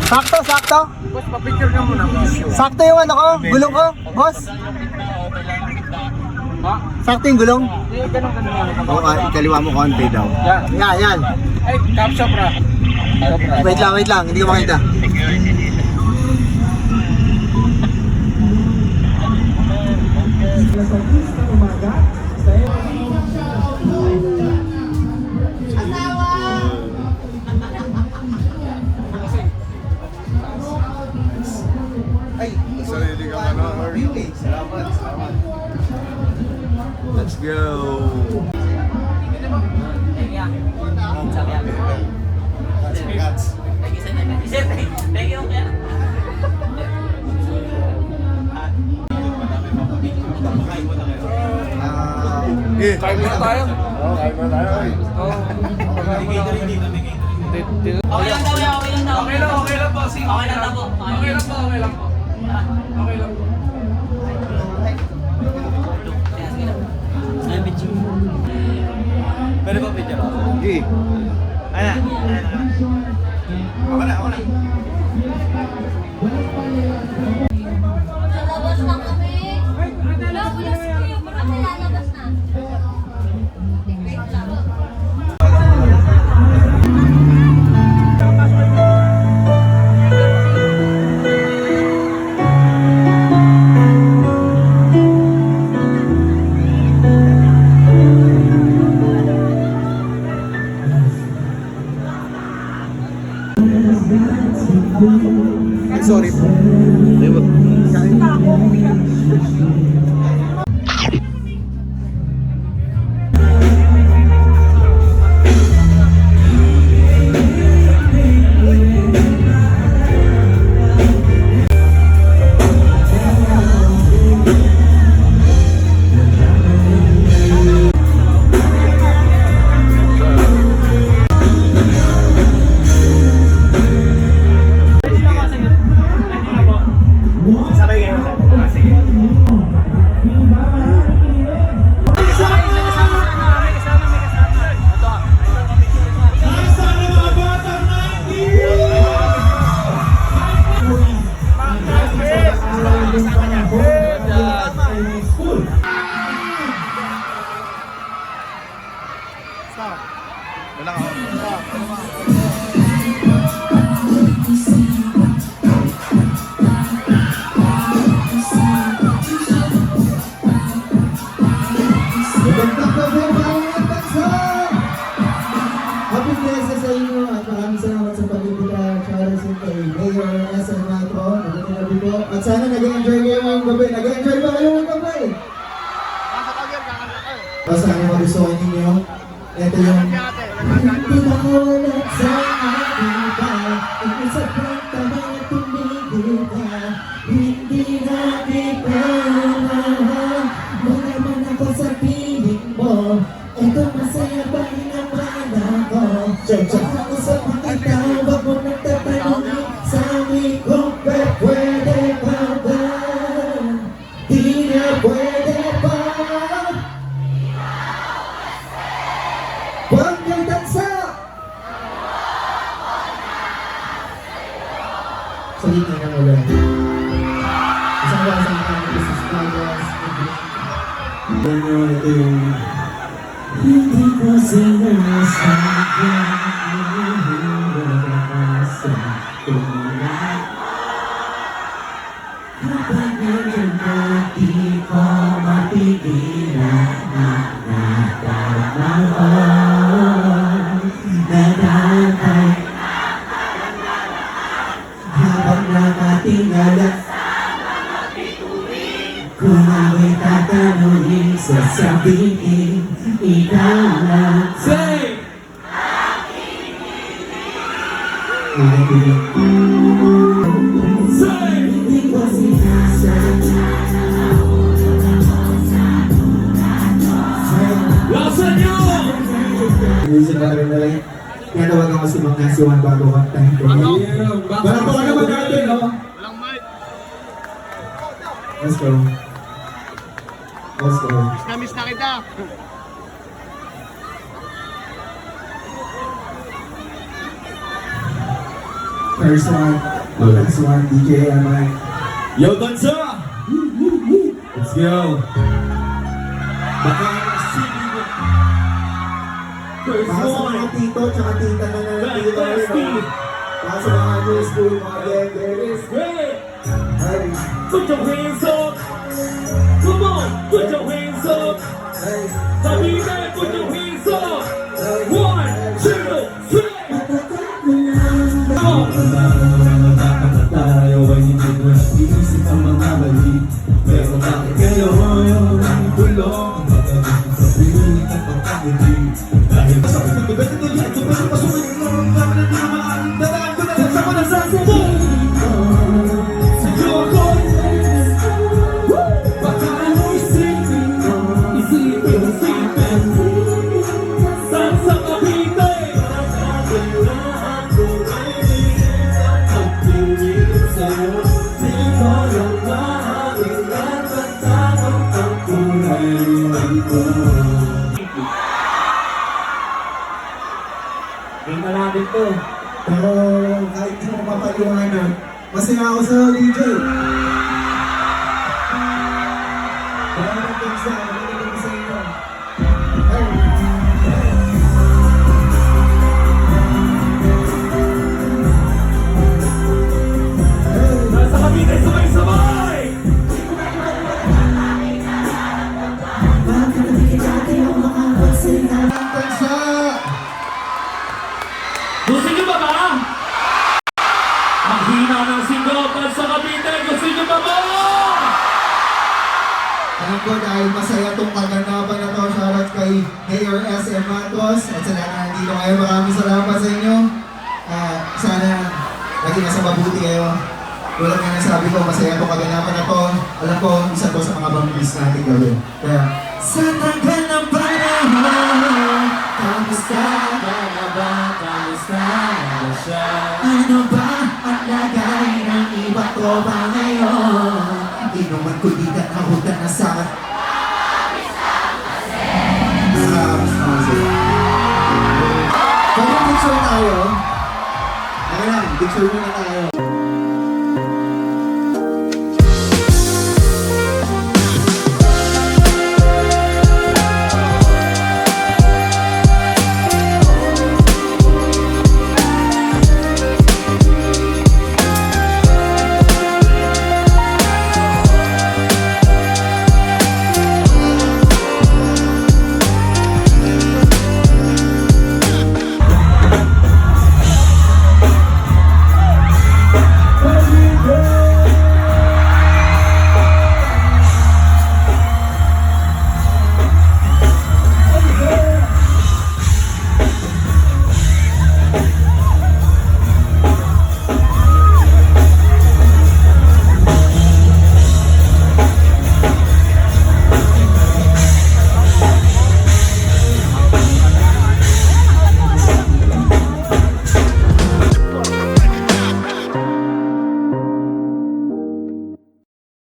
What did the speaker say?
Sakto, sakto. Boss, pa-picture ka muna. Sakto yung ano ko, gulong ko, boss. Ha? Sakto yung gulong. Ganun. Oo, ikaliwa mo konti daw. Yan. Yan. Ay, capsop ra. Wait lang, hindi ko makita. Sarili ka ano? Salamat. Let's go. Thank you. Kain muna tayo. Oo, kain mo tayo. Okay lang daw yan, okay lang daw. Okay lang po. Sige. Okay lang daw po. Okay lang po. Okay lang po. Sige na. Ay, bitch. Pwede ba picture ako? Sige. Ayan. Ako na. Lalabas na kami. Lalabas kayo. Marami lalabas na. Wait lang. Sorry po. Wala ka. Magandang gabi mga bansa! Happy Fiesta sa inyo at maraming salamat sa pag-ibigay at Charles kay Mayor SM Metro. Magandang gabi po. At sana nag-enjoy kayo ngayong gabi. Nag-enjoy ba kayo ngayong gabi? Basta ano magustuhan ninyo? Ito yung hindi na ulit sa aking ka. Isa pang tama na tumigil ka. Hindi na kita mga man ako sa piling mo. Ito masaya pa rin naman ako. Tsaka ako sa pakita, wag mo nang tatanungin sa amin kung pwede pa ba? Di na pwede pa. Huwag kang tansa! Sa linya ng ulan. Isang wasang kami sa Stardust. Ito yung hindi ko sinasabi sa tumalat. Kapag nandiyan ka, di ko mapigilan na nadarama ko. Nadatay habang nakatingala. Kung ako'y tatanungin, sasabihin, ikaw lang. Say! Say! Hindi ko sinasadya. Lasan nyo! Music na rin na lang. Kaya nawagan ko si Mang Nasiwan bago kantahin ko. Parang po naman natin, no? Walang mic. Let's go. Let's go. Miss na kita. First one. Last one, DJ Mike. Yo, Gonzo! Let's go! Baka singing mo. First Para sa one! mga tito, tsaka tita na nandito rin. Para sa mga new school, mga gege. Great! Ay, Put your hands up! Come on! Put your hands up! ay, Kabila, put your hands up! 1, 2, 3! Come on! tayo ay hindi ko iisip ang mga mali. Pero bakit ngayon ang bulong? Pagkagusto sa piling at pagkakagili. Dahil sa akin ito, beto ito yan. So pero pasukin mo ang kami na naman. Daraan ko na lang sa mga sasabong. Sa iyo ako. Baka ano isipin mo? Isipin. Saan sa Cavite? Kailangan ko kainin ang pagpili sa'yo. Di ko lang mahalingan pagtakot ang kulay ko. Tingnan natin to. Pero kahit di mo mapaliwanag, masaya ako sa DJ. Maraming sa inyo. Nasa Cavite, sabay-sabay! Gusto niyo ba ba? Ang hina ng singgopan sa Cavite, gusto niyo ba ba? Alam ko dahil masaya tong kaganapan na to, shoutout kay Mayor SM Matos at sa lahat na nandito ngayon. Maraming salamat sa inyo. Sana lagi nasa mabuti kayo. Tulad nga nasabi ko, masaya tong kaganapan na to. Alam ko, isa to sa mga bangis natin gawin. Kaya, sa tagal ng panahon, kamusta ka na ba? Kamusta na siya? Ano ba ang lagay ng iba ko ba ngayon? Inuman ko di ka nahutan na sa Pwede picture tayo? Ano lang, picture muna tayo.